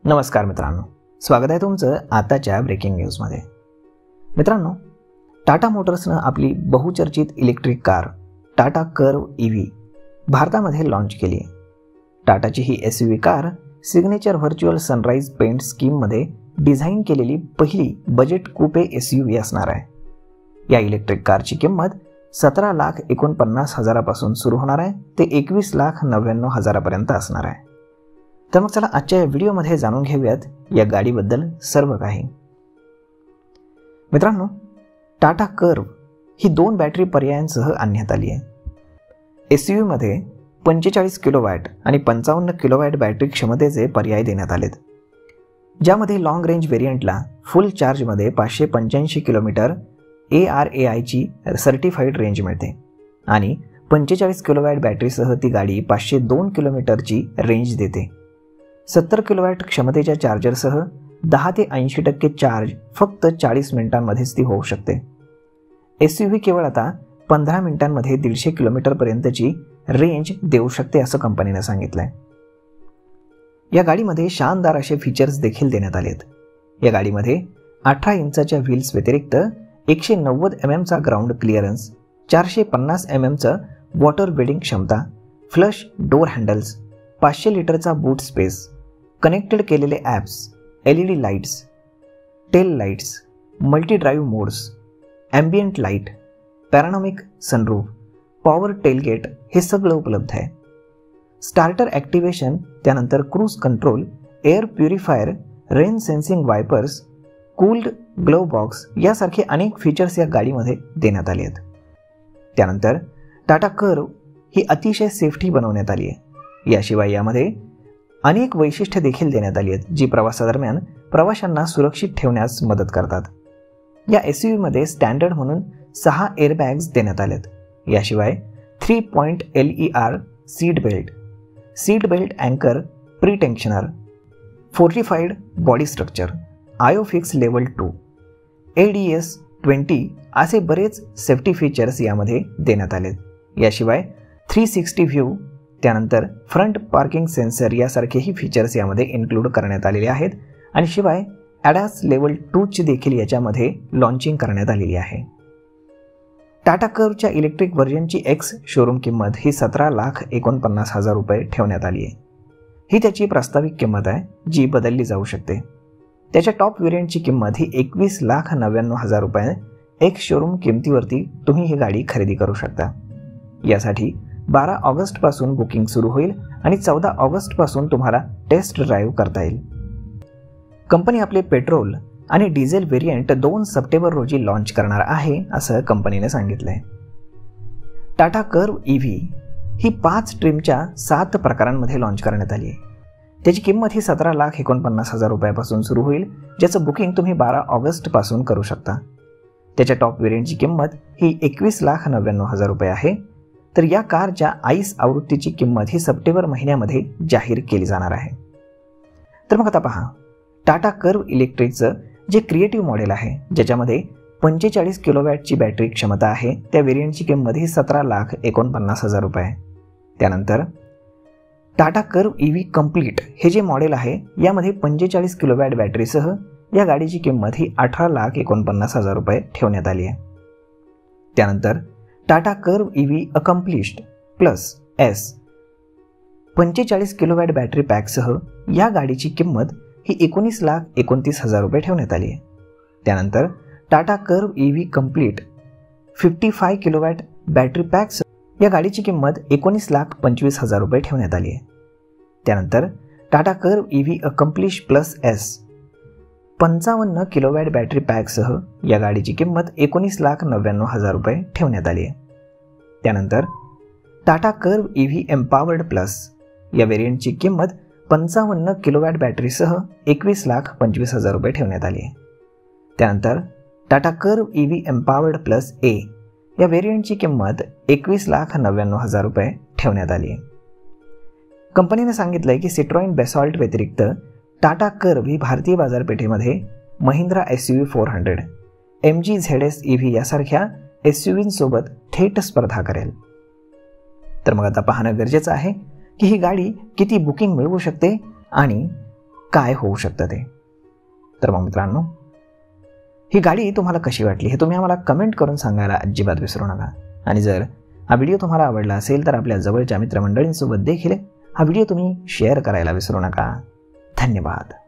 नमस्कार मित्रांनो, स्वागत आहे तुमचं आताच्या ब्रेकिंग न्यूजमध्ये। मित्रांनो, टाटा मोटर्सनं आपली बहुचर्चित electric car Tata Curvv EV भारतामध्ये लॉन्च केली आहे। टाटाची ही SUV car signature virtual sunrise paint स्कीममध्ये डिझाईन केलेली पहिली बजेट कूपे SUV असणार आहे। या इलेक्ट्रिक कारची किंमत 17,49,000 पासून सुरू होणार आहे ते 21,99,000 पर्यंत असणार आहे। तर मग चला आजच्या या व्हिडिओमध्ये जाणून घेऊयात या गाडीबद्दल सर्व काही। मित्रांनो, टाटा कर्व ही 2 बॅटरी पर्यायांसह आणण्यात आली आहे। SUV मध्ये 45 किलोवॅट आणि 55 किलोवॅट बॅटरी क्षमतेचे पर्याय देण्यात आलेत, ज्यामध्ये लॉंग रेंज व्हेरियंटला फुल चार्जमध्ये 585 किलोमीटर ARAI ची सर्टिफाईड रेंज मिळते आणि 45 किलोवॅट बॅटरीसह ती गाडी 502 किलोमीटरची रेंज देते। 70 किलोवॅट क्षमतेच्या चार्जरसह 10 ते 80% चार्ज फक्त 40 मिनिटांमध्येच ती होऊ शकते। SUV केवळ आता 15 मिनिटांमध्ये 150 किलोमीटरपर्यंतची रेंज देऊ शकते असं कंपनीने सांगितलंय। या गाडीमध्ये शानदार असे फीचर्स देखील देण्यात आलेत। या गाडीमध्ये 18 इंचाच्या व्हील्स व्यतिरिक्त 190 mm ground clearance, 450 mm water wading क्षमता, फ्लश डोर हँडल्स, 500 लिटरचा बूट स्पेस, कनेक्टेड केलेले apps, LED lights, tail lights, multi drive modes, ambient light, panoramic sunroof, power tailgate हे सगळं उपलब्ध आहे। स्टार्टर ॲक्टिवेशन, त्यानंतर cruise control, air purifier, rain sensing wipers, cooled glove box यासारखे अनेक features या गाडीमध्ये देण्यात आले आहेत। त्यानंतर टाटा कर्व ही अतिशय सेफ्टी बनवण्यात आली आहे। याशिवाय यामध्ये अनेक वैशिष्ट्ये देखील देण्यात आली आहेत जी प्रवासादरम्यान प्रवाशांना सुरक्षित ठेवण्यास मदत करतात। या SUV मध्ये स्टँडर्ड म्हणून 6 एअरबॅग्स देण्यात आलेत। याशिवाय 3 पॉइंट LER सीट बेल्ट अँकर pretensioner, fortified body structure, IOFIX level 2, ADS 20 असे बरेच सेफ्टी फीचर्स यामध्ये देण्यात आलेत। याशिवाय 360 व्ह्यू, त्यानंतर फ्रंट पार्किंग सेन्सर यासारखेही फीचर्स यामध्ये इन्क्लूड करण्यात आलेले आहेत आणि शिवाय ADAS लेवल 2 ची देखील याच्यामध्ये लॉन्चिंग करण्यात आलेली आहे। टाटा कर्वच्या इलेक्ट्रिक व्हर्जनची X शोरूम किंमत ही 17,49,000 रुपये ठेवण्यात आली आहे। ही त्याची प्रस्ताविक किंमत आहे जी बदलली जाऊ शकते। त्याच्या टॉप व्हेरियंटची किंमत ही 21,99,000 रुपये X शोरूम किमतीवरती तुम्ही ही गाडी खरेदी करू शकता। यासाठी 12 ऑगस्ट पासून बुकिंग सुरू होईल आणि 14 ऑगस्ट पासून तुम्हाला टेस्ट ड्राईव्ह करता येईल। कंपनी आपले पेट्रोल आणि डिझेल व्हेरियंट 2 सप्टेंबर रोजी लॉन्च करणार आहे असं कंपनीने सांगितलंय। टाटा कर्व EV ही 5 ट्रिमच्या 7 प्रकारांमध्ये लॉन्च करण्यात आली आहे। त्याची किंमत ही 17,49,000 रुपयापासून सुरू होईल, ज्याचं बुकिंग तुम्ही 12 ऑगस्ट पासून करू शकता। त्याच्या टॉप व्हेरियंटची किंमत ही 21,99,000 रुपये आहे। तर या कारच्या आईस आवृत्तीची किंमत ही सप्टेंबर महिन्यामध्ये जाहीर केली जाणार आहे। तर मग आता पहा, टाटा कर्व इलेक्ट्रिकचं जे क्रिएटिव्ह मॉडेल आहे ज्याच्यामध्ये 45 किलोवॅटची बॅटरी क्षमता आहे, त्या व्हेरियंटची किंमत ही 17,49,000 रुपये आहे। त्यानंतर टाटा कर्व EV कंप्लीट हे जे मॉडेल आहे यामध्ये 45 किलोवॅट बॅटरीसह या गाडीची किंमत ही 18,49,000 रुपये ठेवण्यात आली आहे। त्यानंतर Tata Curvv EV accomplished plus S 45 kilowatt battery पॅकसह या गाडीची किंमत ही 19,29,000 रुपये ठेवण्यात आली आहे। त्यानंतर Tata Curvv EV complete 55 kilowatt battery पॅकसह या गाडीची किंमत 19,25,000 रुपये ठेवण्यात आली आहे। त्यानंतर Tata Curvv EV accomplish plus S 55 kilowatt battery पॅकसह या गाडीची किंमत 19,99,000 रुपये ठेवण्यात आली आहे। त्यानंतर Tata Curvv EV empowered plus या व्हेरियंटची किंमत 55 किलोवॅट बॅटरीसह 21,25,000 रुपये ठेवण्यात आली आहे। त्यानंतर Tata Curvv EV empowered plus A या व्हेरियंटची किंमत 21,99,000 रुपये ठेवण्यात आली आहे। कंपनीने सांगितलंय की सिट्रॉइन बेसॉल्ट व्यतिरिक्त टाटा कर्व ही भारतीय बाजारपेठेमध्ये Mahindra SUV 400, MG ZS EV यासारख्या SUV सोबत थेट स्पर्धा करेल। तर मग आता पाहणं गरजेचं आहे की ही गाडी किती बुकिंग मिळवू शकते आणि काय होऊ शकतं ते. तर मग मित्रांनो, ही गाडी तुम्हाला कशी वाटली हे तुम्ही आम्हाला कमेंट करून सांगायला अजिबात विसरू नका. आणि जर हा व्हिडिओ तुम्हाला आवडला असेल तर आपल्या जवळच्या मित्रमंडळींसोबत देखील हा व्हिडिओ तुम्ही शेअर करायला विसरू नका. धन्यवाद.